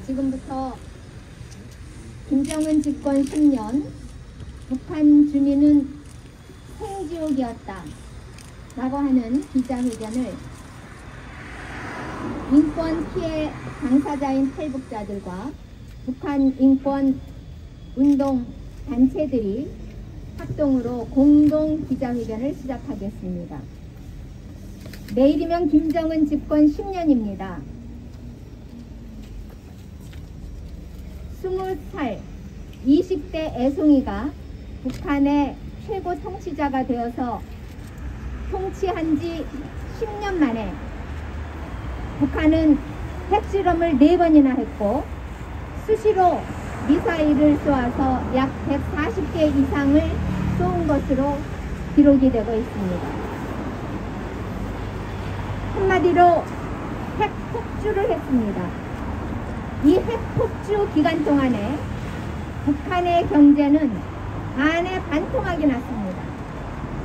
지금부터 김정은 집권 10년 북한 주민은 생지옥이었다 라고 하는 기자회견을 인권 피해 당사자인 탈북자들과 북한 인권 운동 단체들이 합동으로 공동 기자회견을 시작하겠습니다. 내일이면 김정은 집권 10년입니다. 20살 20대 애송이가 북한의 최고 통치자가 되어서 통치한 지 10년 만에 북한은 핵실험을 4번이나 했고 수시로 미사일을 쏘아서 약 140개 이상을 쏜 것으로 기록이 되고 있습니다. 한마디로 핵폭주를 했습니다. 이 핵폭주 기간 동안에 북한의 경제는 반에 반토막이 났습니다.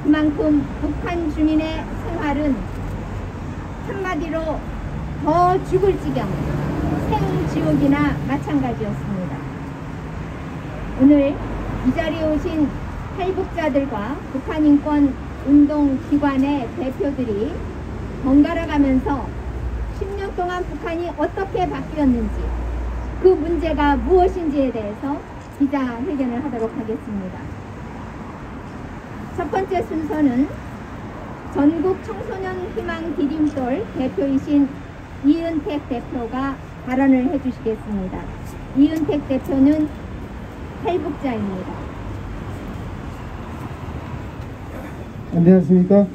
그만큼 북한 주민의 생활은 한마디로 더 죽을 지경 생지옥이나 마찬가지였습니다. 오늘 이 자리에 오신 탈북자들과 북한 인권 운동 기관의 대표들이 번갈아 가면서 10년 동안 북한이 어떻게 바뀌었는지 그 문제가 무엇인지에 대해서 기자회견을 하도록 하겠습니다. 첫 번째 순서는 전국 청소년 희망 디딤돌 대표이신 이은택 대표가 발언을 해주시겠습니다. 이은택 대표는 탈북자입니다. 안녕하십니까.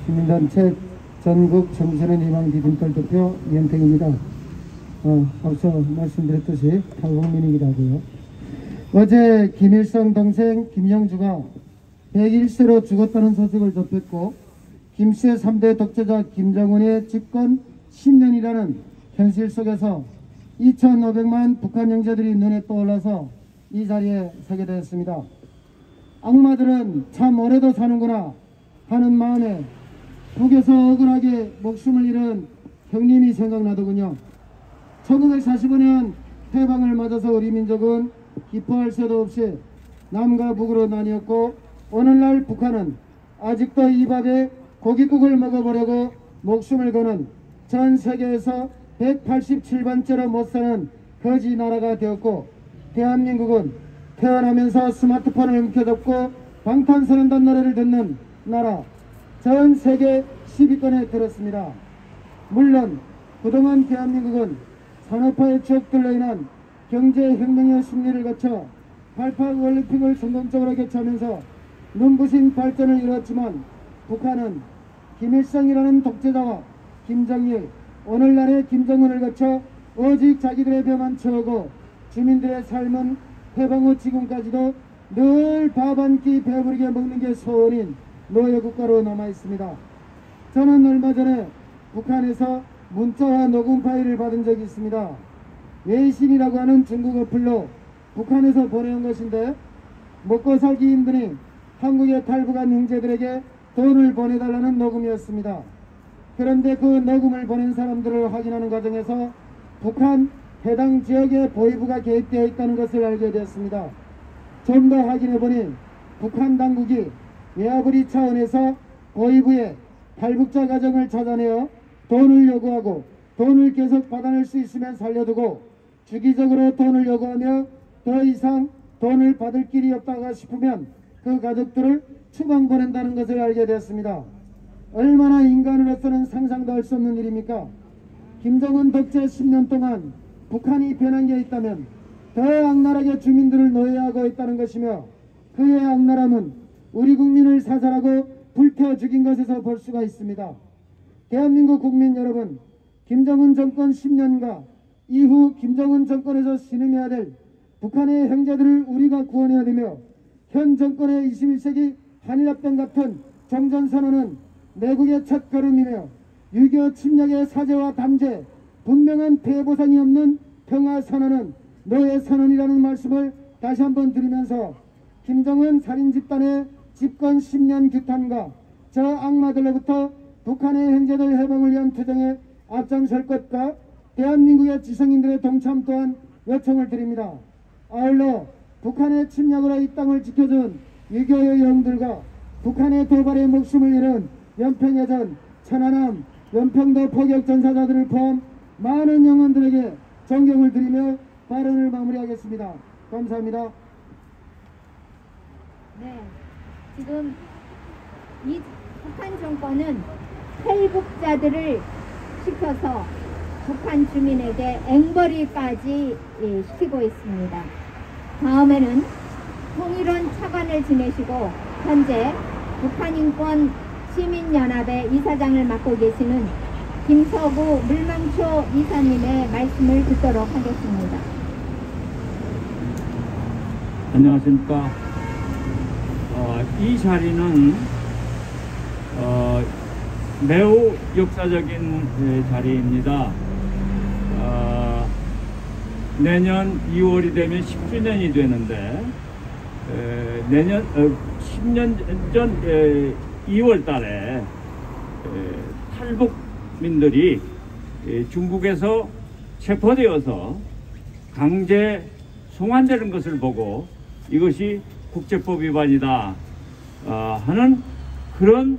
시민단체 전국 청소년 희망 디딤돌 대표 이은택입니다. 앞서 말씀드렸듯이 탈북민이기도 하고요. 어제 김일성 동생 김영주가 101세로 죽었다는 소식을 접했고 김씨의 3대 독재자 김정은의 집권 10년이라는 현실 속에서 2,500만 북한 형제들이 눈에 떠올라서 이 자리에 서게 되었습니다. 악마들은 참 오래도 사는구나 하는 마음에 북에서 억울하게 목숨을 잃은 형님이 생각나더군요. 1945년 해방을 맞아서 우리 민족은 기뻐할 새도 없이 남과 북으로 나뉘었고 오늘날 북한은 아직도 이 밥에 고깃국을 먹어보려고 목숨을 거는 전 세계에서 187번째로 못사는 거지 나라가 되었고 대한민국은 태어나면서 스마트폰을 움켜잡고 방탄소년단 노래를 듣는 나라 전 세계 10위권에 들었습니다. 물론 그동안 대한민국은 산업화의 추억들로 인한 경제혁명의 승리를 거쳐 88 올림픽을 성공적으로 개최하면서 눈부신 발전을 이뤘지만 북한은 김일성이라는 독재자와 김정일, 오늘날의 김정은을 거쳐 오직 자기들의 벼만 채우고 주민들의 삶은 해방 후 지금까지도 늘 밥 한 끼 배부르게 먹는 게 소원인 노예국가로 남아있습니다. 저는 얼마 전에 북한에서 문자와 녹음 파일을 받은 적이 있습니다. 웨이신이라고 하는 중국 어플로 북한에서 보내온 것인데 먹고 살기 힘드니 한국에 탈북한 형제들에게 돈을 보내달라는 녹음이었습니다. 그런데 그 녹음을 보낸 사람들을 확인하는 과정에서 북한 해당 지역에 보위부가 개입되어 있다는 것을 알게 되었습니다. 좀 더 확인해보니 북한 당국이 외화벌이 차원에서 보위부에 탈북자 가정을 찾아내어 돈을 요구하고 돈을 계속 받아낼 수 있으면 살려두고 주기적으로 돈을 요구하며 더 이상 돈을 받을 길이 없다가 싶으면 그 가족들을 추방 보낸다는 것을 알게 되었습니다. 얼마나 인간으로서는 상상도 할 수 없는 일입니까? 김정은 독재 10년 동안 북한이 변한 게 있다면 더 악랄하게 주민들을 노예하고 있다는 것이며 그의 악랄함은 우리 국민을 사살하고 불태워 죽인 것에서 볼 수가 있습니다. 대한민국 국민 여러분, 김정은 정권 10년과 이후 김정은 정권에서 신음해야 될 북한의 형제들을 우리가 구원해야 되며 현 정권의 21세기 한일합동 같은 정전선언은 내국의 첫 걸음이며 6.25 침략의 사죄와 담제, 분명한 피해 보상이 없는 평화선언은 노예선언이라는 말씀을 다시 한번 드리면서 김정은 살인집단의 집권 10년 규탄과 저 악마들로부터 북한의 형제들 해방을 위한 투쟁에 앞장설 것과 대한민국의 지성인들의 동참 또한 요청을 드립니다. 아울러 북한의 침략으로 이 땅을 지켜준 유교의 영웅들과 북한의 도발에 목숨을 잃은 연평해전, 천안함, 연평도 포격 전사자들을 포함 많은 영혼들에게 존경을 드리며 발언을 마무리하겠습니다. 감사합니다. 네, 지금 이 북한 정권은 탈북자들을 시켜서 북한 주민에게 앵벌이까지 시키고 있습니다. 다음에는 통일원 차관을 지내시고 현재 북한인권 시민연합의 이사장을 맡고 계시는 김서구 물망초 이사님의 말씀을 듣도록 하겠습니다. 안녕하십니까. 이 자리는 매우 역사적인 자리입니다. 내년 2월이 되면 10주년이 되는데 내년 10년 전 2월 달에 탈북민들이 중국에서 체포되어서 강제 송환되는 것을 보고 이것이 국제법 위반이다 하는 그런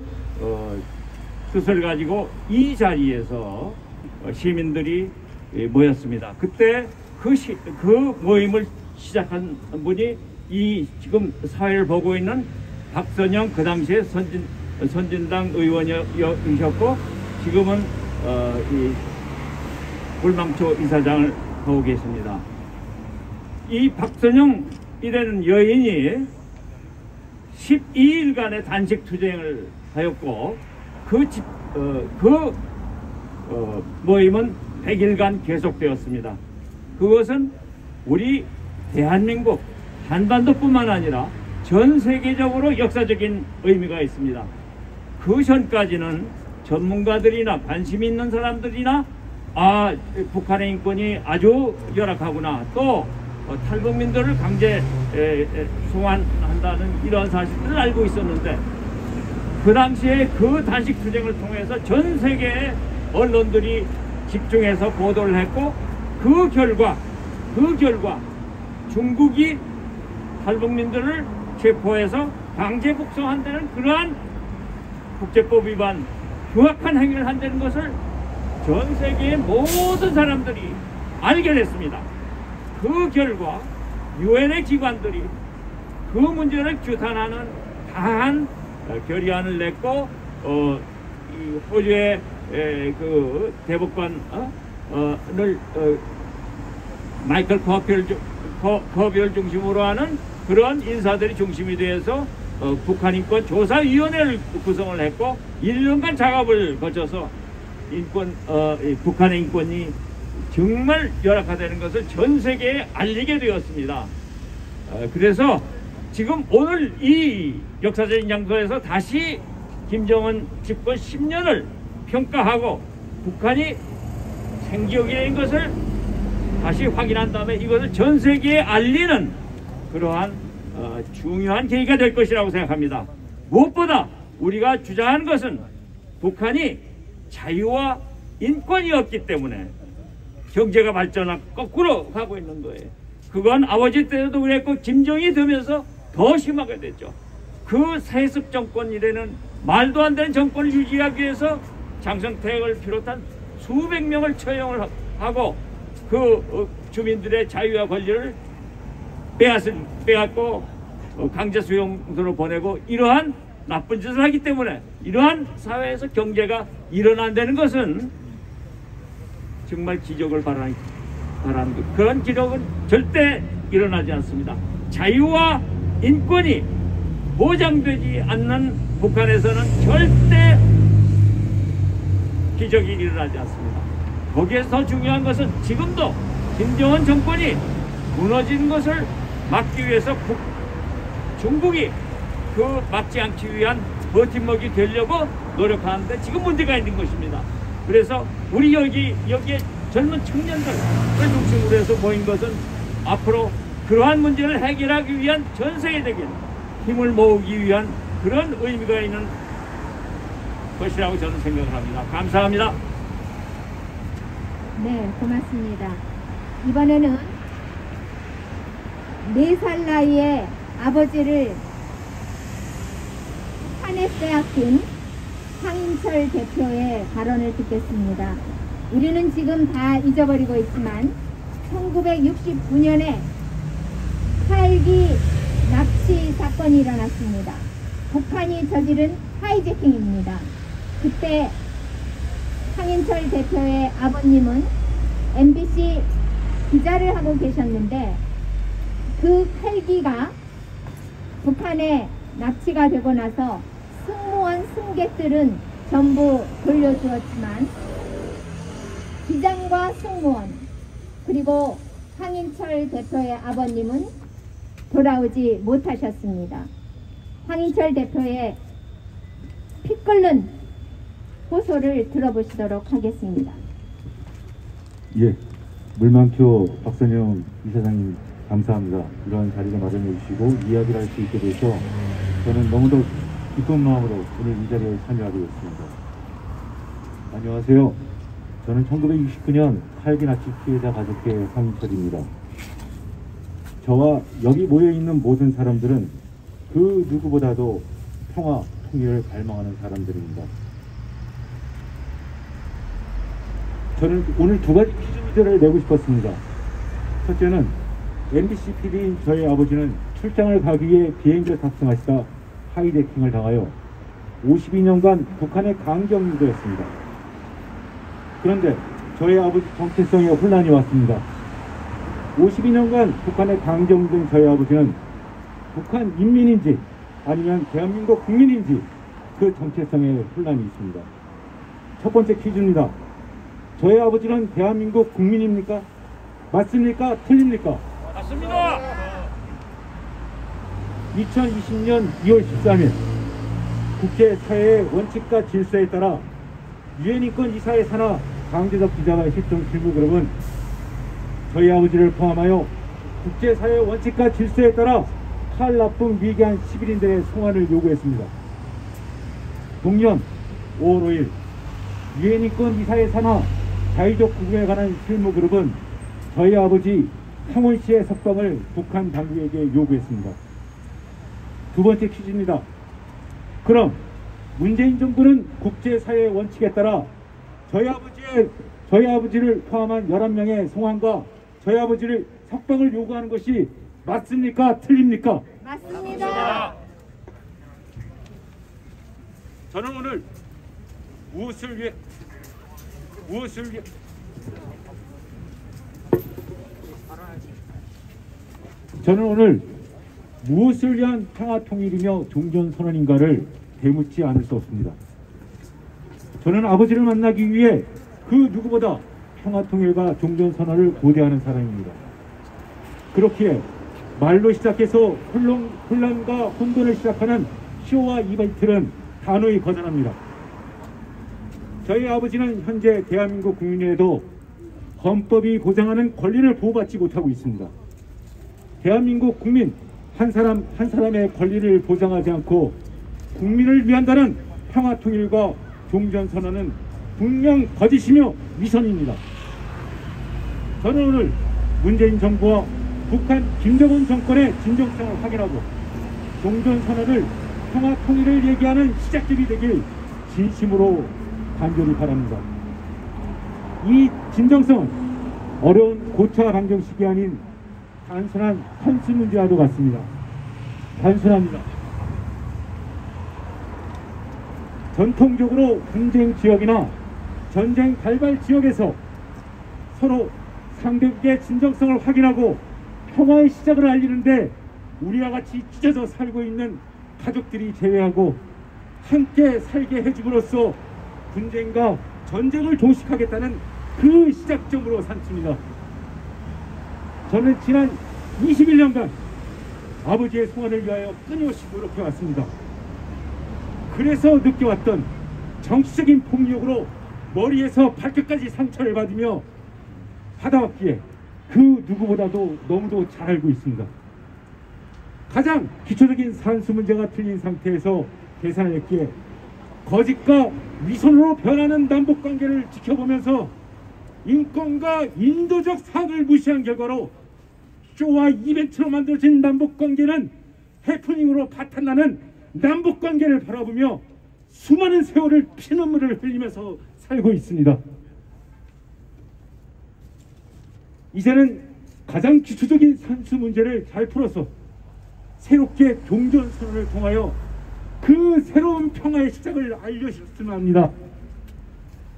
뜻을 가지고 이 자리에서 시민들이 모였습니다. 그때 그 모임을 시작한 분이 이 지금 사회를 보고 있는 박선영 그 당시에 선진당 의원이셨고 지금은 이 물망초 이사장을 하고 계십니다. 이 박선영이라는 여인이 12일간의 단식 투쟁을 하였고 모임은 100일간 계속되었습니다. 그것은 우리 대한민국 한반도뿐만 아니라 전 세계적으로 역사적인 의미가 있습니다. 그 전까지는 전문가들이나 관심 있는 사람들이나 북한의 인권이 아주 열악하구나, 또 탈북민들을 강제 송환한다는 이런 사실들을 알고 있었는데 그 당시에 그 단식 투쟁을 통해서 전 세계의 언론들이 집중해서 보도를 했고 그 결과 중국이 탈북민들을 체포해서 강제 북송한다는 그러한 국제법 위반 흉악한 행위를 한다는 것을 전 세계의 모든 사람들이 알게 됐습니다. 그 결과 유엔의 기관들이 그 문제를 규탄하는 다한 결의안을 냈고 이 호주의 그 대법관을 마이클 커비를 중심으로 하는 그런 인사들이 중심이 되어서 북한인권 조사위원회를 구성을 했고 1년간 작업을 거쳐서 북한의 인권이 정말 열악하다는 것을 전 세계에 알리게 되었습니다. 그래서 지금 오늘 이 역사적인 장소에서 다시 김정은 집권 10년을 평가하고 북한이 생지역인 것을 다시 확인한 다음에 이것을 전 세계에 알리는 그러한 중요한 계기가 될 것이라고 생각합니다. 무엇보다 우리가 주장하는 것은 북한이 자유와 인권이 없기 때문에 경제가 발전하고 거꾸로 가고 있는 거예요. 그건 아버지 때도 그랬고 김정일이 되면서 더 심하게 됐죠. 그 세습 정권이라는 말도 안 되는 정권을 유지하기 위해서 장성택을 비롯한 수백 명을 처형을 하고 그 주민들의 자유와 권리를 빼앗고 강제 수용소로 보내고 이러한 나쁜 짓을 하기 때문에 이러한 사회에서 경제가 일어난다는 것은 정말 기적을 바라는 그런 기적은 절대 일어나지 않습니다. 자유와 인권이 보장되지 않는 북한에서는 절대 기적이 일어나지 않습니다. 거기에서 더 중요한 것은 지금도 김정은 정권이 무너지는 것을 막기 위해서 중국이 그 막지 않기 위한 버팀목이 되려고 노력하는데 지금 문제가 있는 것입니다. 그래서 우리 여기에 젊은 청년들을 중심으로 해서 모인 것은 앞으로 그러한 문제를 해결하기 위한 전 세계적인 힘을 모으기 위한 그런 의미가 있는 것이라고 저는 생각을 합니다. 감사합니다. 네, 고맙습니다. 이번에는 4살 나이에 아버지를 북한에 빼앗긴 황인철 대표의 발언을 듣겠습니다. 우리는 지금 다 잊어버리고 있지만 1969년에 8기 납치 사건이 일어났습니다. 북한이 저지른 하이제킹입니다. 그때 황인철 대표의 아버님은 MBC 기자를 하고 계셨는데 그 8기가 북한에 납치가 되고 나서 승무원 승객들은 전부 돌려주었지만 기장과 승무원 그리고 황인철 대표의 아버님은 돌아오지 못하셨습니다. 황인철 대표의 피 끓는 호소를 들어보시도록 하겠습니다. 예, 물망초 박선영 이사장님 감사합니다. 이러한 자리를 마련해 주시고 이야기를 할 수 있게 돼서 저는 너무도 기쁜 마음으로 오늘 이 자리에 참여하게 됐습니다. 안녕하세요. 저는 1969년 8기 납치 피해자 가족회 황인철입니다. 저와 여기 모여있는 모든 사람들은 그 누구보다도 평화, 통일을 갈망하는 사람들입니다. 저는 오늘 2가지 퀴즈를 내고 싶었습니다. 첫째는 MBC PD인 저희 아버지는 출장을 가기 위해 비행기를 탑승하시다 하이제킹을 당하여 52년간 북한의 강경유도였습니다. 그런데 저희 아버지 정체성에 혼란이 왔습니다. 52년간 북한의 강경유도인 저희 아버지는 북한 인민인지 아니면 대한민국 국민인지 그 정체성에 혼란이 있습니다. 첫 번째 퀴즈입니다. 저희 아버지는 대한민국 국민입니까? 맞습니까? 틀립니까? 맞습니다. 2020년 2월 13일 국제사회의 원칙과 질서에 따라 유엔인권 이사회 산하 강제적 기자가 실종 실무그룹은 저희 아버지를 포함하여 국제사회 원칙과 질서에 따라 탈납북 미개한 시민들의 송환을 요구했습니다. 동년 5월 5일 유엔인권 이사회 산하 자의적 구금에 관한 실무그룹은 저희 아버지 황원씨의 석방을 북한 당국에게 요구했습니다. 두 번째 퀴즈입니다. 그럼 문재인 정부는 국제사회의 원칙에 따라 저희 아버지를 포함한 11명의 송환과 저희 아버지를 석방을 요구하는 것이 맞습니까? 틀립니까? 맞습니다. 저는 오늘 무엇을 위해 저는 오늘 무엇을 위한 평화통일이며 종전선언인가를 되묻지 않을 수 없습니다. 저는 아버지를 만나기 위해 그 누구보다 평화통일과 종전선언을 고대하는 사람입니다. 그렇기에 말로 시작해서 혼란과 혼돈을 시작하는 쇼와 이벤트는 단호히 거절합니다. 저희 아버지는 현재 대한민국 국민에도 헌법이 보장하는 권리를 보호받지 못하고 있습니다. 대한민국 국민 한 사람 한 사람의 권리를 보장하지 않고 국민을 위한다는 평화통일과 종전선언은 분명 거짓이며 위선입니다. 저는 오늘 문재인 정부와 북한 김정은 정권의 진정성을 확인하고 종전선언을 평화통일을 얘기하는 시작점이 되길 진심으로 간절히 바랍니다. 이 진정성은 어려운 고차 방정식이 아닌 단순한 현실 문제와도 같습니다. 단순합니다. 전통적으로 분쟁 지역이나 전쟁 발발 지역에서 서로 상대국의 진정성을 확인하고 평화의 시작을 알리는데 우리와 같이 찢어져 살고 있는 가족들이 제외하고 함께 살게 해줌으로써 분쟁과 전쟁을 종식하겠다는 그 시작점으로 삼습니다. 저는 지난 21년간 아버지의 소원을 위하여 끊임없이 노력해왔습니다. 그래서 느껴왔던 정치적인 폭력으로 머리에서 발끝까지 상처를 받으며 받아왔기에 그 누구보다도 너무도 잘 알고 있습니다. 가장 기초적인 산수 문제가 틀린 상태에서 계산을 했기에 거짓과 위선으로 변하는 남북관계를 지켜보면서 인권과 인도적 사안을 무시한 결과로 쇼와 이벤트로 만들어진 남북관계는 해프닝으로 파탄나는 남북관계를 바라보며 수많은 세월을 피눈물을 흘리면서 살고 있습니다. 이제는 가장 기초적인 산수 문제를 잘 풀어서 새롭게 종전선언을 통하여 그 새로운 평화의 시작을 알려주셨으면 합니다.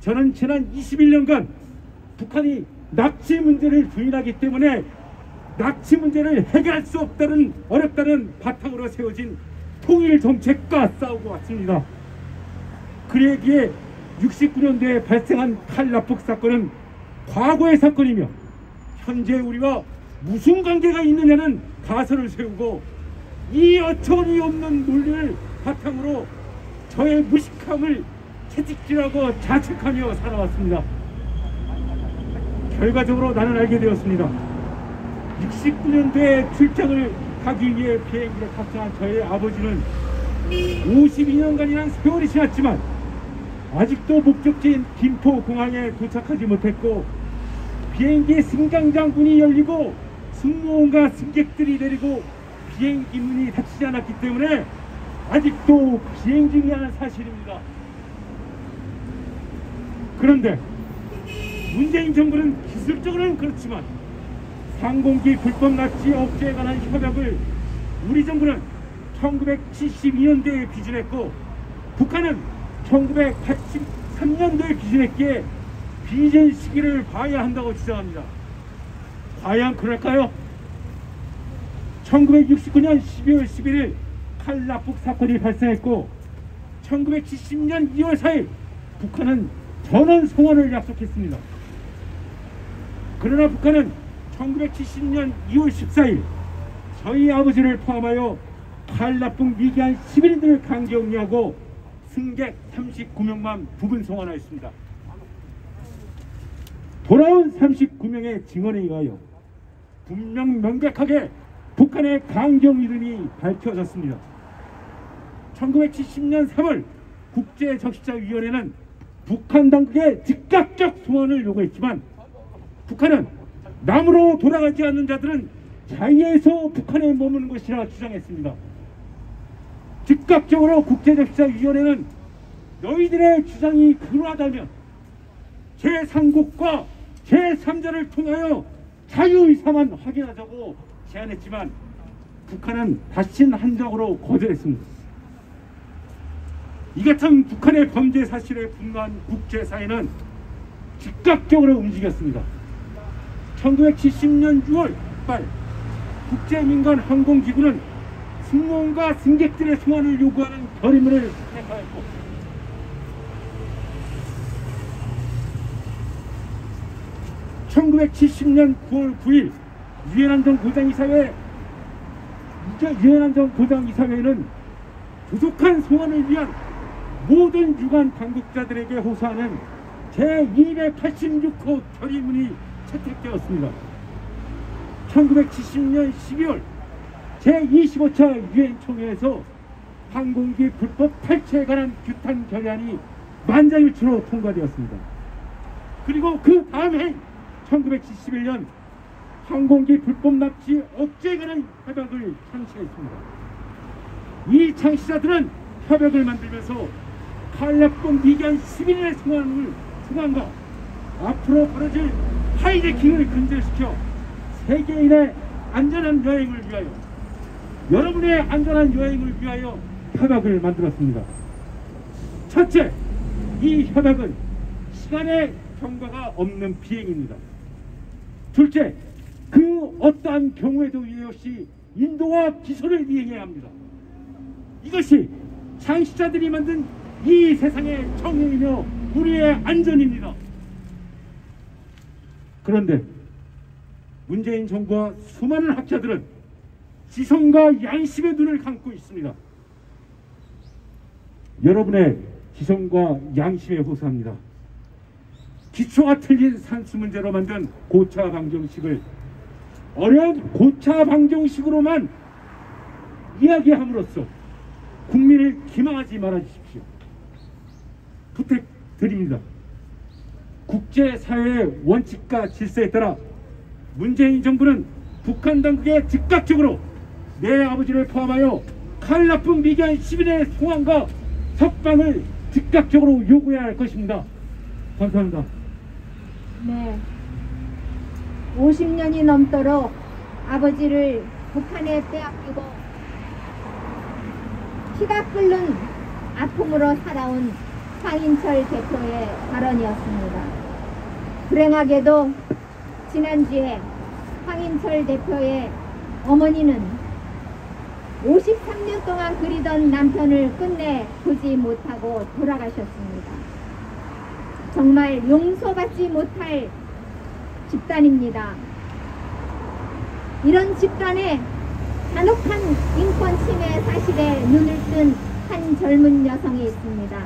저는 지난 21년간 북한이 납치 문제를 부인하기 때문에 납치 문제를 해결할 수 없다는 어렵다는 바탕으로 세워진 통일 정책과 싸우고 왔습니다. 그에 비해 69년도에 발생한 칼납북 사건은 과거의 사건이며 현재 우리와 무슨 관계가 있느냐는 가설을 세우고 이 어처구니 없는 논리를 바탕으로 저의 무식함을 채찍질하고 자책하며 살아왔습니다. 결과적으로 나는 알게 되었습니다. 69년도에 출장을 가기 위해 비행기를 탑승한 저의 아버지는 52년간이란 세월이 지났지만 아직도 목적지인 김포공항에 도착하지 못했고 비행기 승강장 문이 열리고 승무원과 승객들이 내리고 비행기 문이 닫히지 않았기 때문에 아직도 비행 중이라는 사실입니다. 그런데 문재인 정부는 기술적으로는 그렇지만 항공기 불법 납치 억제에 관한 협약을 우리 정부는 1972년도에 비준했고 북한은 1983년도에 비준했기에 비준 시기를 봐야 한다고 주장합니다. 과연 그럴까요? 1969년 12월 11일 칼납북 사건이 발생했고 1970년 2월 4일 북한은 전원 송환을 약속했습니다. 그러나 북한은 1970년 2월 14일 저희 아버지를 포함하여 칼납북 미기한 11인들을 강제격리하고 승객 39명만 부분 송환하였습니다. 돌아온 39명의 증언에 의하여 분명 명백하게 북한의 강경 이름이 밝혀졌습니다. 1970년 3월 국제적시자위원회는 북한 당국의 즉각적 송환을 요구했지만 북한은 남으로 돌아가지 않는 자들은 자유에서 북한에 머무는 것이라 주장했습니다. 즉각적으로 국제적시자위원회는 너희들의 주장이 그러하다면 제3국과 제3자를 통하여 자유의사만 확인하자고 제안했지만 북한은 다신 한적으로 거절했습니다. 이 같은 북한의 범죄 사실에 분노한 국제사회는 즉각적으로 움직였습니다. 1970년 6월 8일 국제민간항공기구는 승무원과 승객들의 송환을 요구하는 결의문을 발표했고 1970년 9월 9일 유엔안전보장이사회는 조속한 송환을 위한 모든 유관 당국자들에게 호소하는 제286호 결의문이 채택되었습니다. 1970년 12월 제25차 유엔 총회에서 항공기 불법 탈취에 관한 규탄 결의안이 만장일치로 통과되었습니다. 그리고 그 다음 해 1971년 항공기 불법 납치 억제에 관한 협약을 창시했습니다. 이 창시자들은 협약을 만들면서 칼납북 미기한 11인의 송환과 앞으로 벌어질 하이제킹을 근절시켜 세계인의 안전한 여행을 위하여 여러분의 안전한 여행을 위하여 협약을 만들었습니다. 첫째, 이 협약은 시간의 경과가 없는 비행입니다. 둘째, 그 어떠한 경우에도 예외 없이 인도와 기술을 이행해야 합니다. 이것이 창시자들이 만든 이 세상의 정의이며 우리의 안전입니다. 그런데 문재인 정부와 수많은 학자들은 지성과 양심의 눈을 감고 있습니다. 여러분의 지성과 양심에 호소합니다. 기초가 틀린 산수 문제로 만든 고차 방정식을 어려운 고차 방정식으로만 이야기함으로써 국민을 기망하지 말아주십시오. 부탁드립니다. 국제사회의 원칙과 질서에 따라 문재인 정부는 북한 당국에 즉각적으로 내 아버지를 포함하여 칼 나쁜 미개한 시민의 송환과 석방을 즉각적으로 요구해야 할 것입니다. 감사합니다. 네. 50년이 넘도록 아버지를 북한에 빼앗기고 피가 끓는 아픔으로 살아온 황인철 대표의 발언이었습니다. 불행하게도 지난주에 황인철 대표의 어머니는 53년 동안 그리던 남편을 끝내 보지 못하고 돌아가셨습니다. 정말 용서받지 못할 집단입니다. 이런 집단에 잔혹한 인권 침해 사실에 눈을 뜬 한 젊은 여성이 있습니다.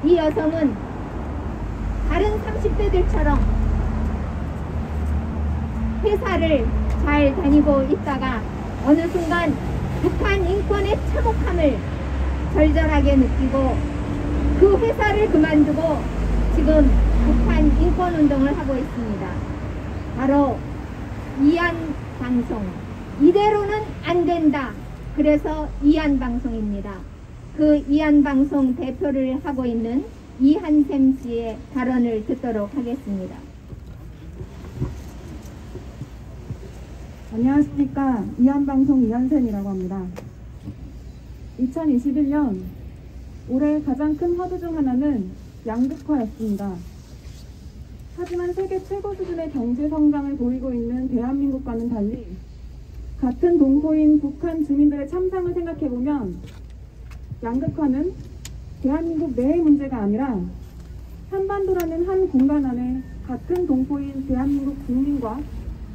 이 여성은 다른 30대들처럼 회사를 잘 다니고 있다가 어느 순간 북한 인권의 참혹함을 절절하게 느끼고 그 회사를 그만두고 지금 북한 인권운동을 하고 있습니다. 바로 이한방송. 이대로는 안 된다. 그래서 이한방송입니다. 그 이한방송 대표를 하고 있는 이한샘 씨의 발언을 듣도록 하겠습니다. 안녕하십니까. 이한방송 이한샘이라고 합니다. 2021년 올해 가장 큰 화두 중 하나는 양극화였습니다. 하지만 세계 최고 수준의 경제 성장을 보이고 있는 대한민국과는 달리 같은 동포인 북한 주민들의 참상을 생각해보면 양극화는 대한민국 내의 문제가 아니라 한반도라는 한 공간 안에 같은 동포인 대한민국 국민과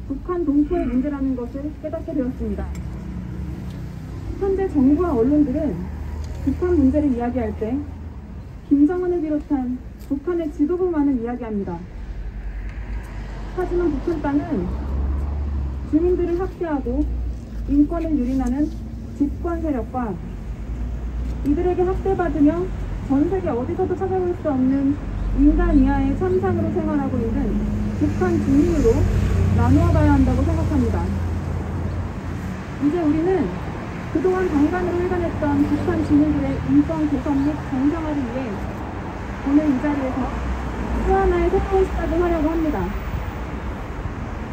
북한 동포의 문제라는 것을 깨닫게 되었습니다. 현재 정부와 언론들은 북한 문제를 이야기할 때 김정은을 비롯한 북한의 지도부만을 이야기합니다. 하지만 북한 땅은 주민들을 학대하고 인권을 유린하는 집권 세력과 이들에게 학대받으며 전 세계 어디서도 찾아볼 수 없는 인간 이하의 참상으로 생활하고 있는 북한 주민으로 나누어 봐야 한다고 생각합니다. 이제 우리는 그동안 강간으로 일관했던 북한 주민들의 인권 개선 및 정상화를 위해 오늘 이 자리에서 또 하나의 새로운 시작을 하려고 합니다.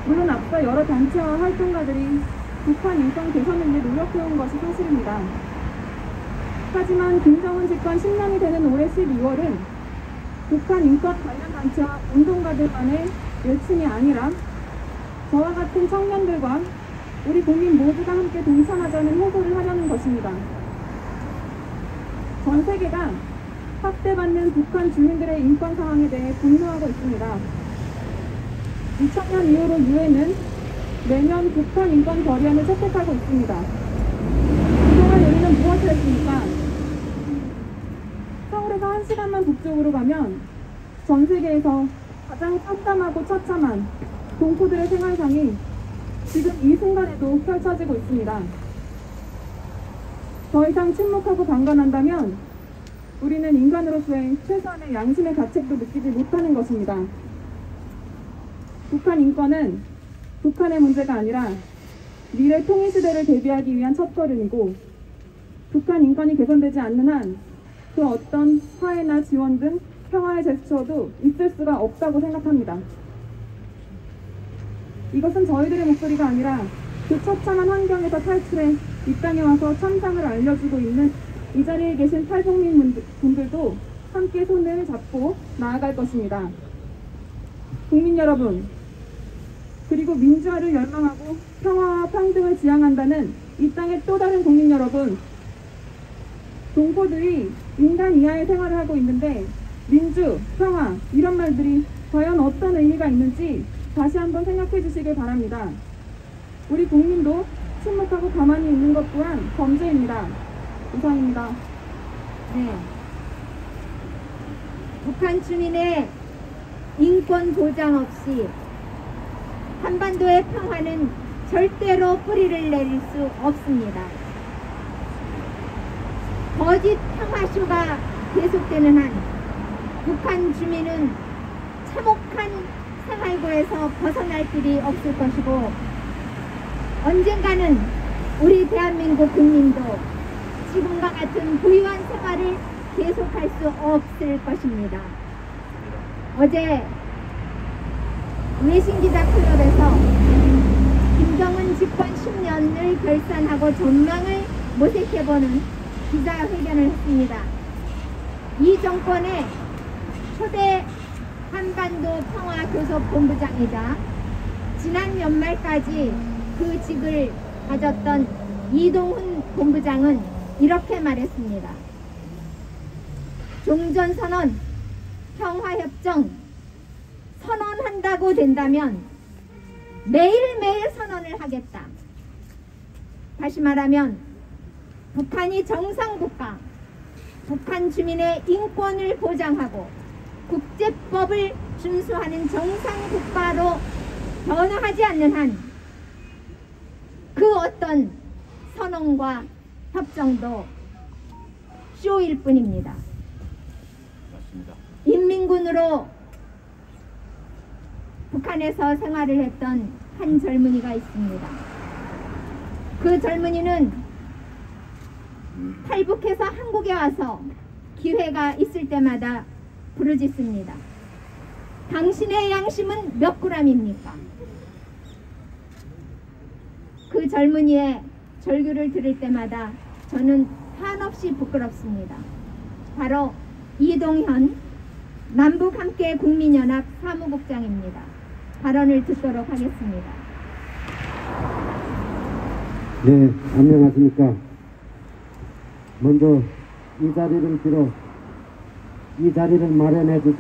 물론 앞서 여러 단체와 활동가들이 북한 인권 개선을 위해 노력해온 것이 사실입니다. 하지만 김정은 집권 10년이 되는 올해 12월은 북한 인권 관련 단체와 운동가들만의 열심이 아니라 저와 같은 청년들과 우리 국민 모두가 함께 동참하자는 호소를 하려는 것입니다. 전 세계가 학대받는 북한 주민들의 인권 상황에 대해 분노하고 있습니다. 2000년 이후로 유엔은 매년 북한 인권 결의안을 채택하고 있습니다. 그동안 우리는 무엇을 했습니까? 서울에서 1시간만 북쪽으로 가면 전 세계에서 가장 참담하고 처참한 동포들의 생활상이 지금 이 순간에도 펼쳐지고 있습니다. 더 이상 침묵하고 방관한다면 우리는 인간으로서의 최소한의 양심의 가책도 느끼지 못하는 것입니다. 북한 인권은 북한의 문제가 아니라 미래 통일시대를 대비하기 위한 첫걸음이고 북한 인권이 개선되지 않는 한 그 어떤 화해나 지원 등 평화의 제스처도 있을 수가 없다고 생각합니다. 이것은 저희들의 목소리가 아니라 그 처참한 환경에서 탈출해 이 땅에 와서 참상을 알려주고 있는 이 자리에 계신 탈북민 분들도 함께 손을 잡고 나아갈 것입니다. 국민 여러분, 그리고 민주화를 열망하고 평화와 평등을 지향한다는 이 땅의 또 다른 국민 여러분, 동포들이 인간 이하의 생활을 하고 있는데 민주, 평화 이런 말들이 과연 어떤 의미가 있는지 다시 한번 생각해 주시길 바랍니다. 우리 국민도 침묵하고 가만히 있는 것 또한 범죄입니다. 이상입니다. 네. 북한 주민의 인권 보장 없이 한반도의 평화는 절대로 뿌리를 내릴 수 없습니다. 거짓 평화쇼가 계속되는 한 북한 주민은 참혹한 생활고에서 벗어날 길이 없을 것이고 언젠가는 우리 대한민국 국민도 지금과 같은 부유한 생활을 계속할 수 없을 것입니다. 어제 외신기자 클럽에서 김정은 집권 10년을 결산하고 전망을 모색해보는 기자회견을 했습니다. 이 정권의 초대 한반도 평화교섭본부장이자 지난 연말까지 그 직을 가졌던 이동훈 본부장은 이렇게 말했습니다. 종전선언, 평화협정 선언한다고 된다면 매일매일 선언을 하겠다. 다시 말하면 북한이 정상국가, 북한 주민의 인권을 보장하고 국제법을 준수하는 정상국가로 변화하지 않는 한 그 어떤 선언과 협정도 쇼일 뿐입니다. 맞습니다. 인민군으로 북한에서 생활을 했던 한 젊은이가 있습니다. 그 젊은이는 탈북해서 한국에 와서 기회가 있을 때마다 부르짖습니다. 당신의 양심은 몇 그램입니까? 그 젊은이의 절규를 들을 때마다 저는 한없이 부끄럽습니다. 바로 이동현 남북함께 국민연합 사무국장입니다. 발언을 듣도록 하겠습니다. 네, 안녕하십니까. 먼저 이 자리를 빌어 이 자리를 마련해 주신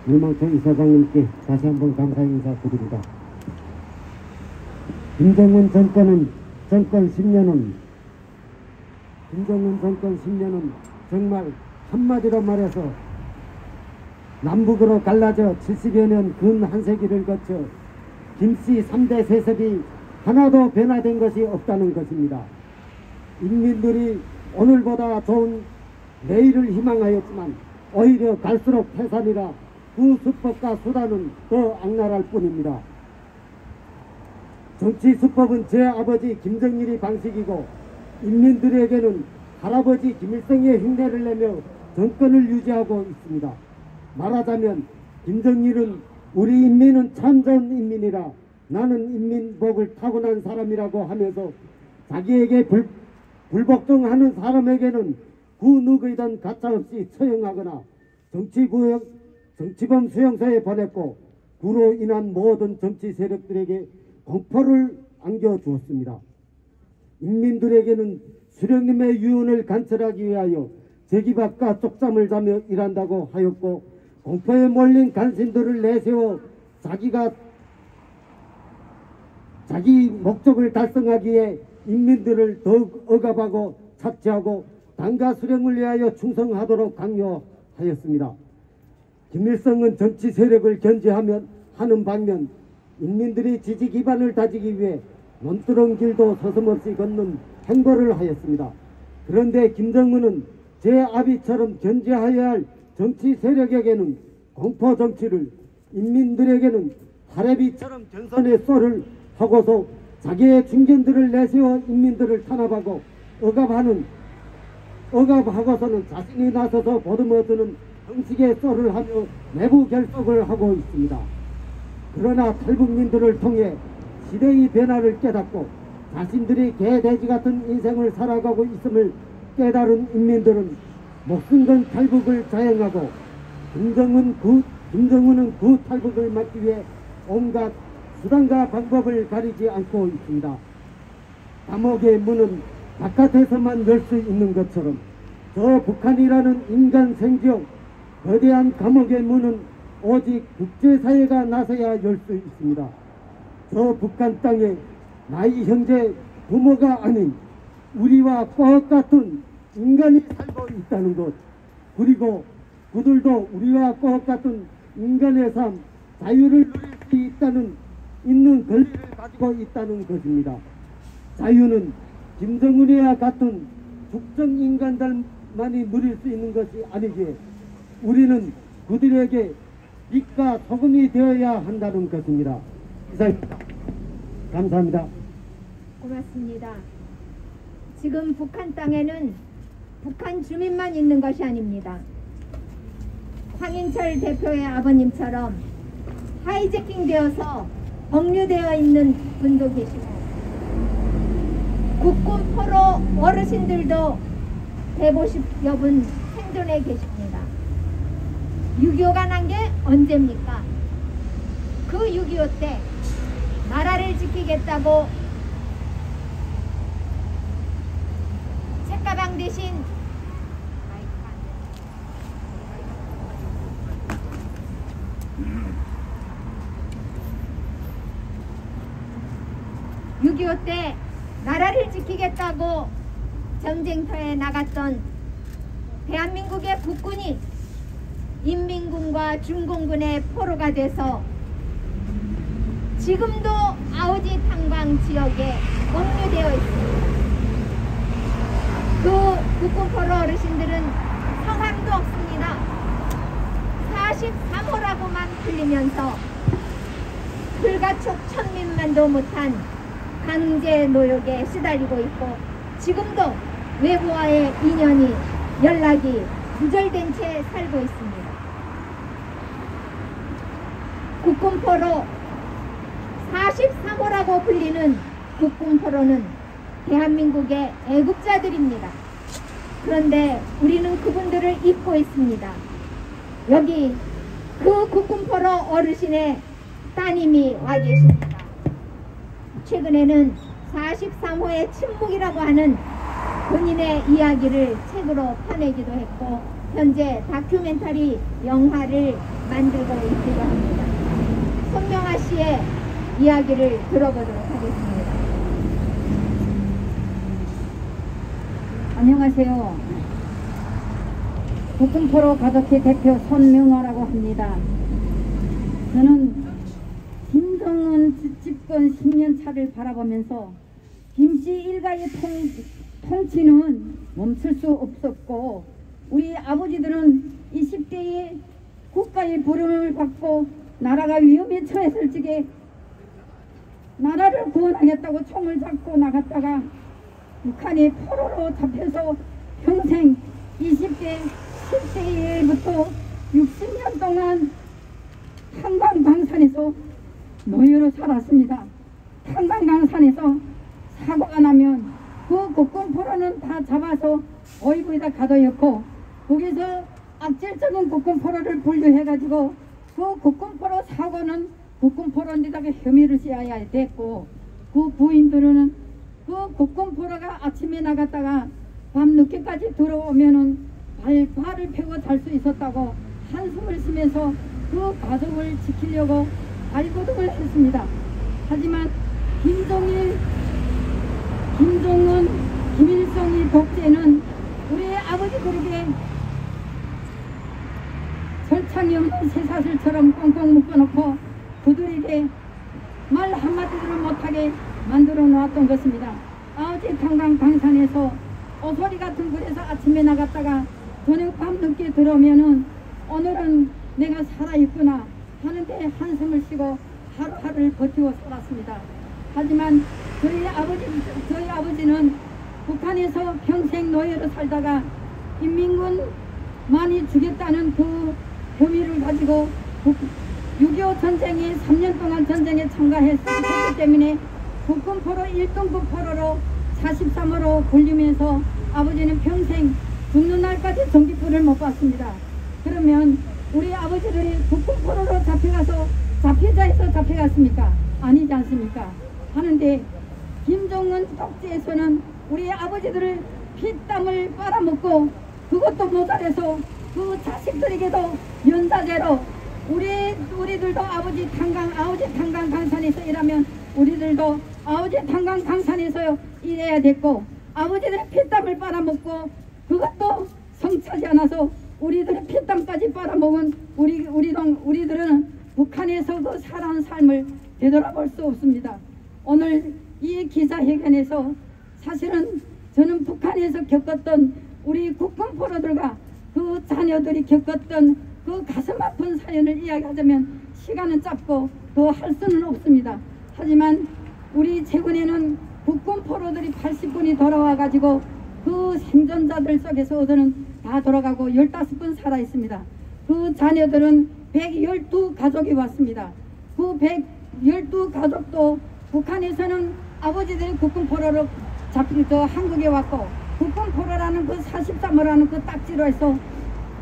일망초 이사장님께 다시 한번 감사 인사드립니다. 김정은 정권 10년은 정말 한마디로 말해서 남북으로 갈라져 70여 년 근 한 세기를 거쳐 김씨 3대 세습이 하나도 변화된 것이 없다는 것입니다. 인민들이 오늘보다 좋은 내일을 희망하였지만 오히려 갈수록 태산이라 그 수법과 수단은 더 악랄할 뿐입니다. 정치 수법은 제 아버지 김정일의 방식이고 인민들에게는 할아버지 김일성의 흉내를 내며 정권을 유지하고 있습니다. 말하자면 김정일은 우리 인민은 참 좋은 인민이라 나는 인민복을 타고난 사람이라고 하면서 자기에게 불복종하는 사람에게는 그 누구이든 가차없이 처형하거나 정치범 수용소에 보냈고 그로 인한 모든 정치 세력들에게 공포를 안겨주었습니다. 인민들에게는 수령님의 유언을 관철하기 위하여 제기박과 쪽잠을 자며 일한다고 하였고 공포에 몰린 간신들을 내세워 자기 목적을 달성하기 위해 인민들을 더욱 억압하고 착취하고 당과 수령을 위하여 충성하도록 강요하였습니다. 김일성은 정치 세력을 견제하면 하는 반면 인민들이 지지 기반을 다지기 위해 논두렁 길도 서슴없이 걷는 행보를 하였습니다. 그런데 김정은은 제 아비처럼 견제하여야 할 정치 세력에게는 공포 정치를, 인민들에게는 하레비처럼 전선의 쏘를 하고서 자기의 중견들을 내세워 인민들을 탄압하고 억압하고서는 자신이 나서서 보듬어주는 형식의 쏘를 하며 내부 결속을 하고 있습니다. 그러나 탈북민들을 통해 시대의 변화를 깨닫고 자신들이 개돼지 같은 인생을 살아가고 있음을 깨달은 인민들은 목숨 건 탈북을 자행하고 김정은은 그 탈북을 막기 위해 온갖 수단과 방법을 가리지 않고 있습니다. 감옥의 문은 바깥에서만 열 수 있는 것처럼 저 북한이라는 인간 생지역 거대한 감옥의 문은 오직 국제사회가 나서야 열 수 있습니다. 저 북한 땅에 나의 형제 부모가 아닌 우리와 똑같은 인간이 살고 있다는 것, 그리고 그들도 우리와 똑같은 인간의 삶, 자유를 누릴 수 있는 권리를 가지고 있다는 것입니다. 자유는 김정은이와 같은 국정 인간들만이 누릴 수 있는 것이 아니기에 우리는 그들에게 빛과 소금이 되어야 한다는 것입니다. 이상입니다. 감사합니다. 고맙습니다. 지금 북한 땅에는 북한 주민만 있는 것이 아닙니다. 황인철 대표의 아버님처럼 하이제킹 되어서 억류되어 있는 분도 계시고 국군 포로 어르신들도 150여 분 생존해 계십니다. 6.25가 난 게 언제입니까? 그 6.25 때 나라를 지키겠다고 책가방 대신 6.25 때 나라를 지키겠다고 전쟁터에 나갔던 대한민국의 국군이 인민군과 중공군의 포로가 돼서 지금도 아우지 탄광 지역에 억류되어 있습니다. 그 국군 포로 어르신들은 성함도 없습니다. 43호라고만 불리면서 불가촉 천민만도 못한 강제 노역에 시달리고 있고 지금도 외부와의 인연이 연락이 두절된 채 살고 있습니다. 국군포로 43호라고 불리는 국군포로는 대한민국의 애국자들입니다. 그런데 우리는 그분들을 잊고 있습니다. 여기 그 국군포로 어르신의 따님이 와 계십니다. 최근에는 43호의 침묵이라고 하는 본인의 이야기를 책으로 펴내기도 했고 현재 다큐멘터리 영화를 만들고 있기도 합니다. 손명아 씨의 이야기를 들어보도록 하겠습니다. 안녕하세요. 국군포로 가족회 대표 손명아라고 합니다. 저는 김정은 집권 10년 차를 바라보면서 김씨 일가의 통치는 멈출 수 없었고 우리 아버지들은 20대에 국가의 부름을 받고 나라가 위험에 처했을 적에 나라를 구원하겠다고 총을 잡고 나갔다가 북한의 포로로 잡혀서 평생 20대, 10대부터 60년 동안 탄광강산에서 노예로 살았습니다. 탄광강산에서 사고가 나면 그 국군포로는 다 잡아서 어이구에다 가둬였고 거기서 악질적인 국군포로를 분류해가지고 그 국군포로 사고는 국군포로에다가 혐의를 씌워야 됐고 그 부인들은 그 국군포로가 아침에 나갔다가 밤 늦게까지 들어오면은 발을 펴고 잘 수 있었다고 한숨을 쉬면서 그 가족을 지키려고 발버둥을 했습니다. 하지만 김정은, 김일성의 독재는 우리 아버지들에게 절창이 없는 쇠사슬처럼 꽁꽁 묶어놓고 그들에게 말 한마디를 못하게 만들어 놓았던 것입니다. 아우지 탄광 강산에서 오소리 같은 굴에서 아침에 나갔다가 저녁 밤 늦게 들어오면은 오늘은 내가 살아있구나 하는데 한숨을 쉬고 하루하루를 버티고 살았습니다. 하지만 저희 아버지는 북한에서 평생 노예로 살다가 인민군 많이 죽였다는 그 혐의를 가지고 6.25 전쟁에 3년 동안 전쟁에 참가했기 때문에 국군포로 1등급 포로로 43호로 불리면서 아버지는 평생 죽는 날까지 전기표를 못 받습니다. 그러면 우리 아버지들이 국군포로로 잡혀가서 잡혀자에서 잡혀갔습니까? 아니지 않습니까? 하는데 김정은 독재에서는 우리 아버지들을 피땀을 빨아먹고 그것도 모자라서 그 자식들에게도 연사제로 우리들도 아우지 탄광 강산에서 일하면 우리들도 아우지 탄광 강산에서 일해야 됐고 아버지들의 피땀을 빨아먹고 그것도 성차지 않아서 우리들의 피땀까지 빨아먹은 우리들은 북한에서 그 살아온 삶을 되돌아볼 수 없습니다. 오늘 이 기자회견에서 사실은 저는 북한에서 겪었던 우리 국군포로들과 그 자녀들이 겪었던 그 그 가슴 아픈 사연을 이야기하자면 시간은 짧고 더 할 수는 없습니다. 하지만 우리 최근에는 국군 포로들이 80분이 돌아와 가지고 그 생존자들 속에서 저는 다 돌아가고 15분 살아 있습니다. 그 자녀들은 112가족이 왔습니다. 그 112가족도 북한에서는 아버지들이 국군 포로로 잡혀서 한국에 왔고 국군 포로라는 그 43호라는 그 딱지로 해서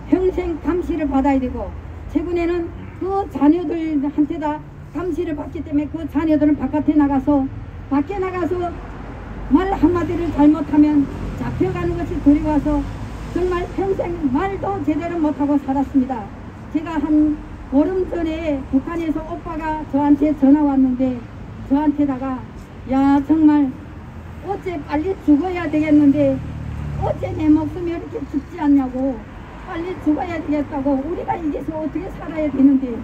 평생 감시를 받아야 되고 최근에는 그 자녀들한테 다 감시를 받기 때문에 그 자녀들은 밖에 나가서 말 한마디를 잘못하면 잡혀가는 것이 두려워서 정말 평생 말도 제대로 못하고 살았습니다. 제가 한 보름 전에 북한에서 오빠가 저한테 전화 왔는데 저한테다가 야 정말 어째 빨리 죽어야 되겠는데 어째 내 목숨이 이렇게 죽지 않냐고 빨리 죽어야 되겠다고 우리가 이게서 어떻게 살아야 되는데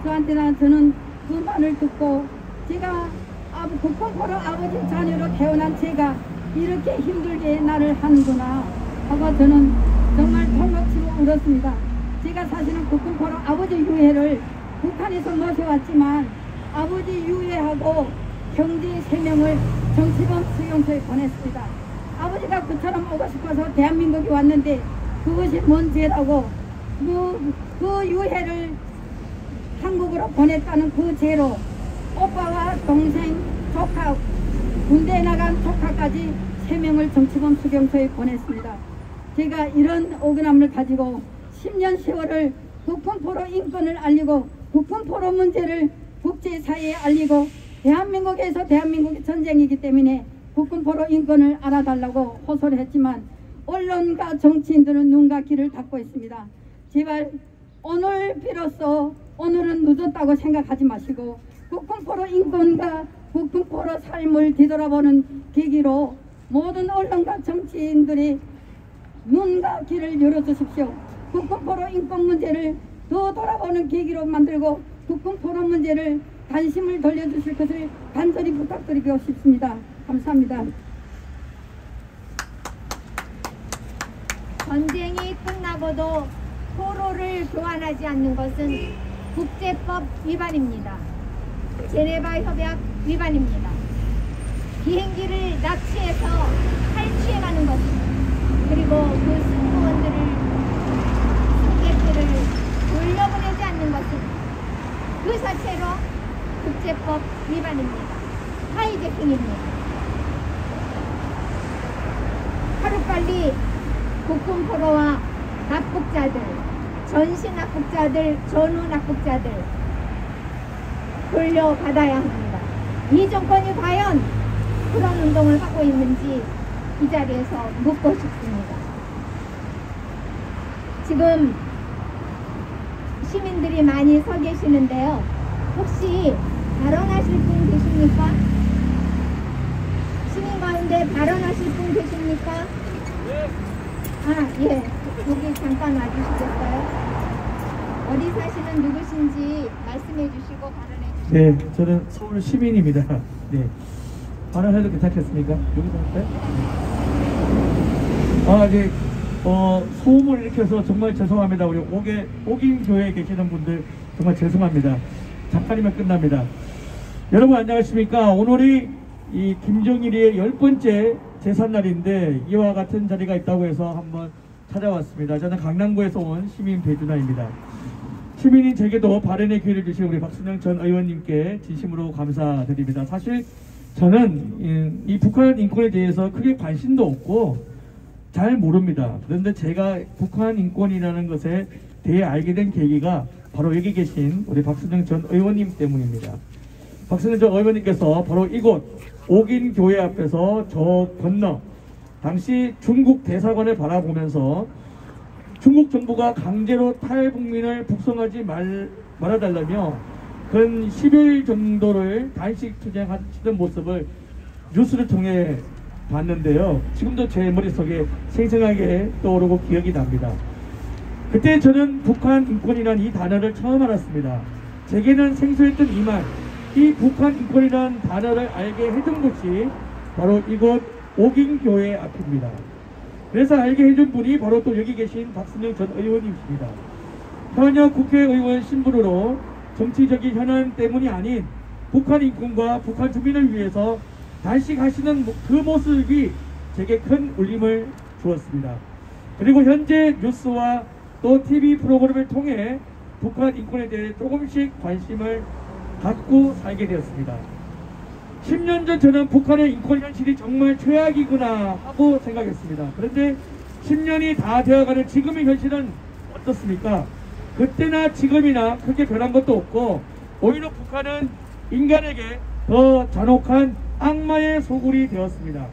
저한테는 저는 그 말을 듣고 제가 국군 포로 아버지 자녀로 태어난 제가 이렇게 힘들게 나를 하는구나 하고 저는 정말 통곡치고 울었습니다. 제가 사실은 국군 포로 아버지 유해를 북한에서 모셔왔지만 아버지 유해하고 형제 3명을 정치범 수용소에 보냈습니다. 아버지가 그처럼 오고 싶어서 대한민국에 왔는데 그것이 뭔 죄라고 그 유해를 한국으로 보냈다는 그 죄로 오빠와 동생, 조카, 군대에 나간 조카까지 3명을 정치범 수용소에 보냈습니다. 제가 이런 억울함을 가지고 10년 세월을 국군포로 인권을 알리고 국군포로 문제를 국제사회에 알리고 대한민국에서 대한민국의 전쟁이기 때문에 국군포로 인권을 알아달라고 호소를 했지만 언론과 정치인들은 눈과 귀를 닫고 있습니다. 제발 오늘 비로소 오늘은 늦었다고 생각하지 마시고 국군포로 인권과 국군포로 삶을 뒤돌아보는 계기로 모든 언론과 정치인들이 눈과 귀를 열어주십시오. 국군포로 인권 문제를 더 돌아보는 계기로 만들고 국군포로 문제를 관심을 돌려주실 것을 간절히 부탁드리고 싶습니다. 감사합니다. 전쟁이 끝나고도 포로를 교환하지 않는 것은 국제법 위반입니다. 제네바 협약 위반입니다. 비행기를 납치해서 탈취해가는 것입니다. 그리고 그 승무원들을 승객들을 돌려보내지 않는 것은 그 자체로 국제법 위반입니다. 하이제킹입니다. 하루빨리 국군 포로와 납북자들, 전시 납북자들, 전후 납북자들 돌려받아야 합니다. 이 정권이 과연 그런 운동을 하고 있는지 이 자리에서 묻고 싶습니다. 지금 시민들이 많이 서 계시는데요. 혹시 발언하실 분 계십니까? 시민 가운데 발언하실 분 계십니까? 예. 여기 잠깐 와주시겠어요? 어디 사시는 누구신지 말씀해 주시고 발언해 주시고. 네, 저는 서울 시민입니다. 네. 발언해도 괜찮겠습니까? 여기서 할까요? 네. 소음을 일으켜서 정말 죄송합니다. 우리 옥인 교회에 계시는 분들 정말 죄송합니다. 잠깐이면 끝납니다. 여러분 안녕하십니까? 오늘이 이 김정일이의 10번째 제삿날인데 이와 같은 자리가 있다고 해서 한번 찾아왔습니다. 저는 강남구에서 온 시민 배준하입니다. 시민인 제게도 발언의 기회를 주신 우리 박순영 전 의원님께 진심으로 감사드립니다. 사실 저는 이 북한 인권에 대해서 크게 관심도 없고 잘 모릅니다. 그런데 제가 북한 인권이라는 것에 대해 알게 된 계기가 바로 여기 계신 우리 박순영 전 의원님 때문입니다. 박순영 전 의원님께서 바로 이곳 옥인교회 앞에서 저 건너 당시 중국 대사관을 바라보면서 중국 정부가 강제로 탈북민을 북송하지 말아달라며 근 10일 정도를 단식 투쟁하시던 모습을 뉴스를 통해 봤는데요. 지금도 제 머릿속에 생생하게 떠오르고 기억이 납니다. 그때 저는 북한 인권이란 이 단어를 처음 알았습니다. 제게는 생소했던 이 말, 이 북한 인권이라는 단어를 알게 해준 곳이 바로 이곳 옥인교회 앞입니다. 그래서 알게 해준 분이 바로 또 여기 계신 박순영 전 의원님이십니다. 현역 국회의원 신분으로 정치적인 현안 때문이 아닌 북한 인권과 북한 주민을 위해서 단식하시는 그 모습이 제게 큰 울림을 주었습니다. 그리고 현재 뉴스와 또 TV 프로그램을 통해 북한 인권에 대해 조금씩 관심을 갖고 살게 되었습니다. 10년 전 저는 북한의 인권 현실이 정말 최악이구나 하고 생각했습니다. 그런데 10년이 다 되어가는 지금의 현실은 어떻습니까? 그때나 지금이나 크게 변한 것도 없고 오히려 북한은 인간에게 더 잔혹한 악마의 소굴이 되었습니다.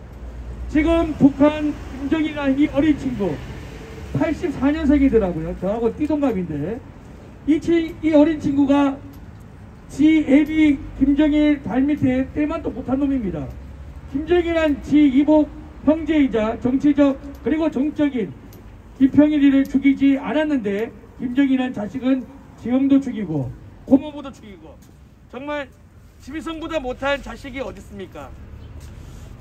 지금 북한 김정일이라는 이 어린 친구 84년생이더라고요. 저하고 띠동갑인데 이 어린 친구가 지 애비 김정일 발밑에 때만도 못한 놈입니다. 김정일은 지 이복 형제이자 정치적 그리고 정적인 김평일이를 죽이지 않았는데 김정일은 자식은 지형도 죽이고 고모부도 죽이고 정말 지미성보다 못한 자식이 어디 있습니까?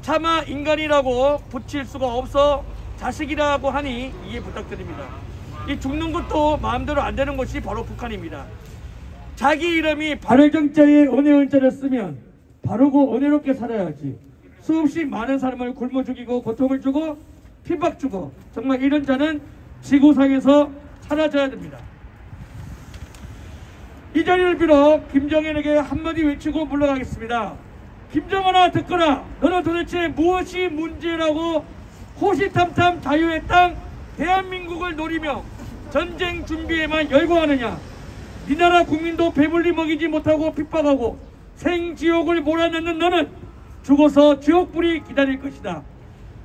차마 인간이라고 붙일 수가 없어 자식이라고 하니 이해 부탁드립니다. 이 죽는 것도 마음대로 안 되는 것이 바로 북한입니다. 자기 이름이 발해정자에 은혜원자를 쓰면 바르고 은혜롭게 살아야지. 수없이 많은 사람을 굶어 죽이고 고통을 주고 핍박 주고 정말 이런 자는 지구상에서 사라져야 됩니다. 이 자리를 빌어 김정은에게 한마디 외치고 물러가겠습니다. 김정은아 듣거라. 너는 도대체 무엇이 문제라고 호시탐탐 자유의 땅 대한민국을 노리며 전쟁 준비에만 열광하느냐. 이 나라 국민도 배불리 먹이지 못하고 핍박하고 생지옥을 몰아넣는 너는 죽어서 지옥불이 기다릴 것이다.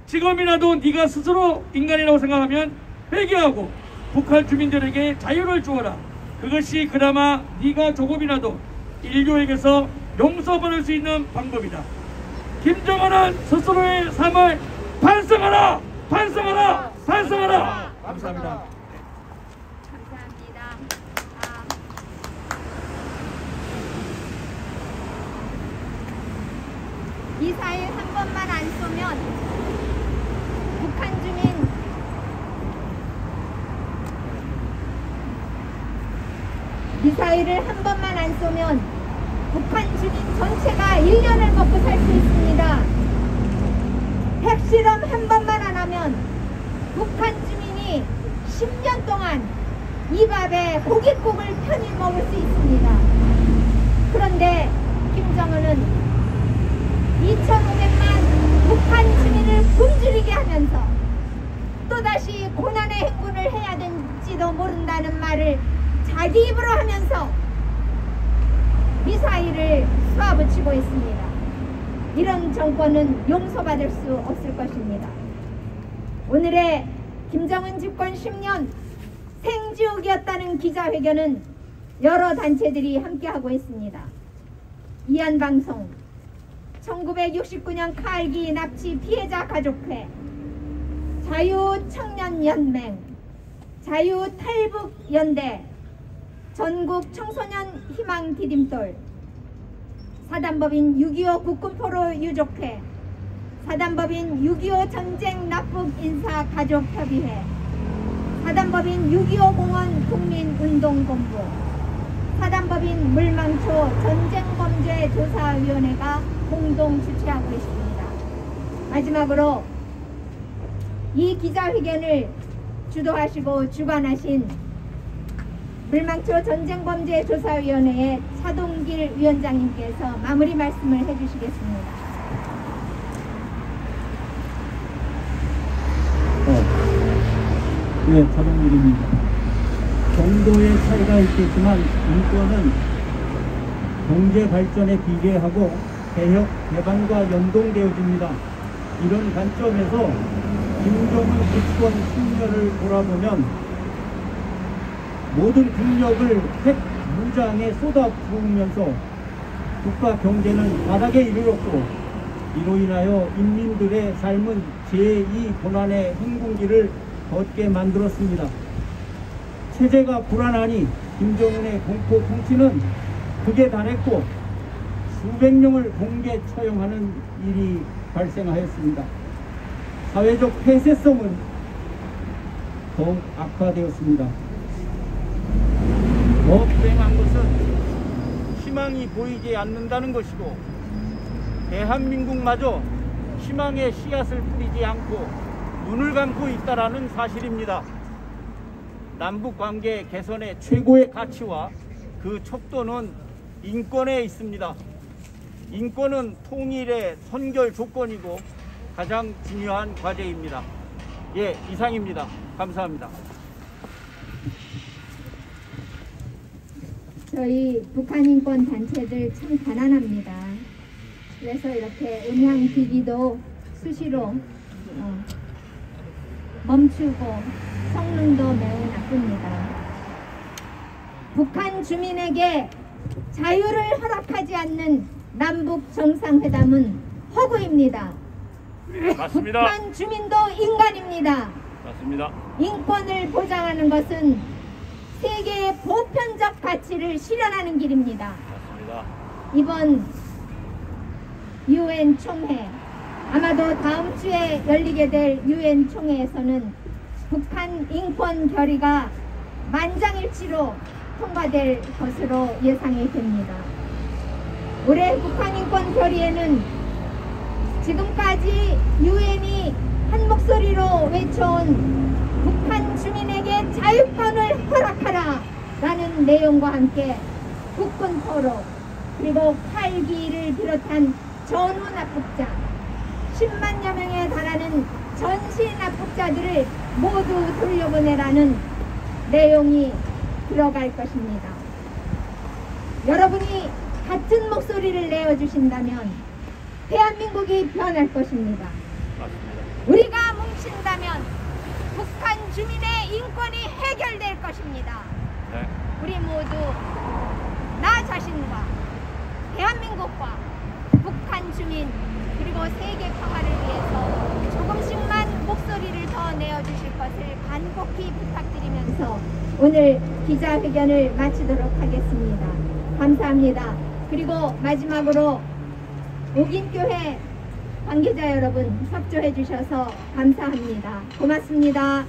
지금이라도 네가 스스로 인간이라고 생각하면 회개하고 북한 주민들에게 자유를 주어라. 그것이 그나마 네가 조금이라도 인류에게서 용서받을 수 있는 방법이다. 김정은은 스스로의 삶을 반성하라! 반성하라! 반성하라! 감사합니다. 감사합니다. 미사일 한 번만 안 쏘면 북한 주민 미사일을 한 번만 안 쏘면 북한 주민 전체가 1년을 먹고 살 수 있습니다. 핵실험 한 번만 안 하면 북한 주민이 10년 동안 이 밥에 고깃국을 편히 먹을 수 있습니다. 그런데 김정은은 2,500만 북한 주민을 굶주리게 하면서 또다시 고난의 행군을 해야 될지도 모른다는 말을 자기 입으로 하면서 미사일을 쏘아붙이고 있습니다. 이런 정권은 용서받을 수 없을 것입니다. 오늘의 김정은 집권 10년 생지옥이었다는 기자회견은 여러 단체들이 함께하고 있습니다. 이한방송, 1969년 칼기 납치 피해자 가족회, 자유청년연맹, 자유탈북연대, 전국 청소년 희망 디딤돌, 사단법인 6.25 국군포로 유족회, 사단법인 6.25 전쟁 납북 인사 가족협의회, 사단법인 6.25 공원 국민운동본부, 사단법인 물망초 전쟁범죄조사위원회가 공동 주최하고 있습니다. 마지막으로 이 기자회견을 주도하시고 주관하신 물망초 전쟁범죄조사위원회의 차동길 위원장님께서 마무리 말씀을 해주시겠습니다. 네, 차동길입니다. 정도의 차이가 있겠지만 인권은 경제 발전에 비례하고 개혁, 개방과 연동되어집니다. 이런 관점에서 김정은 집권 10년을 돌아보면 모든 국력을 핵 무장에 쏟아부으면서 국가 경제는 바닥에 이르렀고 이로 인하여 인민들의 삶은 제2 고난의 행군기를 걷게 만들었습니다. 체제가 불안하니 김정은의 공포 통치는 극에 달했고 수백 명을 공개 처형하는 일이 발생하였습니다. 사회적 폐쇄성은 더욱 악화되었습니다. 더 불행한 것은 희망이 보이지 않는다는 것이고 대한민국마저 희망의 씨앗을 뿌리지 않고 눈을 감고 있다는 사실입니다. 남북관계 개선의 최고의 가치와 그 척도는 인권에 있습니다. 인권은 통일의 선결 조건이고 가장 중요한 과제입니다. 예, 이상입니다. 감사합니다. 저희 북한인권 단체들 참 가난합니다. 그래서 이렇게 음향기기도 수시로 멈추고 성능도 매우 나쁩니다. 북한 주민에게 자유를 허락하지 않는 남북 정상회담은 허구입니다. 맞습니다. 북한 주민도 인간입니다. 맞습니다. 인권을 보장하는 것은 세계의 보편적 가치를 실현하는 길입니다. 맞습니다. 이번 UN 총회, 아마도 다음 주에 열리게 될 UN 총회에서는 북한 인권 결의가 만장일치로 통과될 것으로 예상이 됩니다. 올해 북한 인권 결의에는 지금까지 UN이 한 목소리로 외쳐온 북한 주민에게 자유권을 허락하라 라는 내용과 함께 국군 포로 그리고 8기를 비롯한 전후 납북자 10만여 명에 달하는 전시 납북자들을 모두 돌려보내라는 내용이 들어갈 것입니다. 여러분이 같은 목소리를 내어주신다면 대한민국이 변할 것입니다. 맞습니다. 우리가 뭉친다면 북한 주민의 인권이 해결될 것입니다. 네. 우리 모두 나 자신과 대한민국과 북한 주민 그리고 세계 평화를 위해서 조금씩만 목소리를 더 내어주실 것을 간곡히 부탁드리면서 오늘 기자회견을 마치도록 하겠습니다. 감사합니다. 그리고 마지막으로 옥인교회 관계자 여러분 협조해 주셔서 감사합니다. 고맙습니다.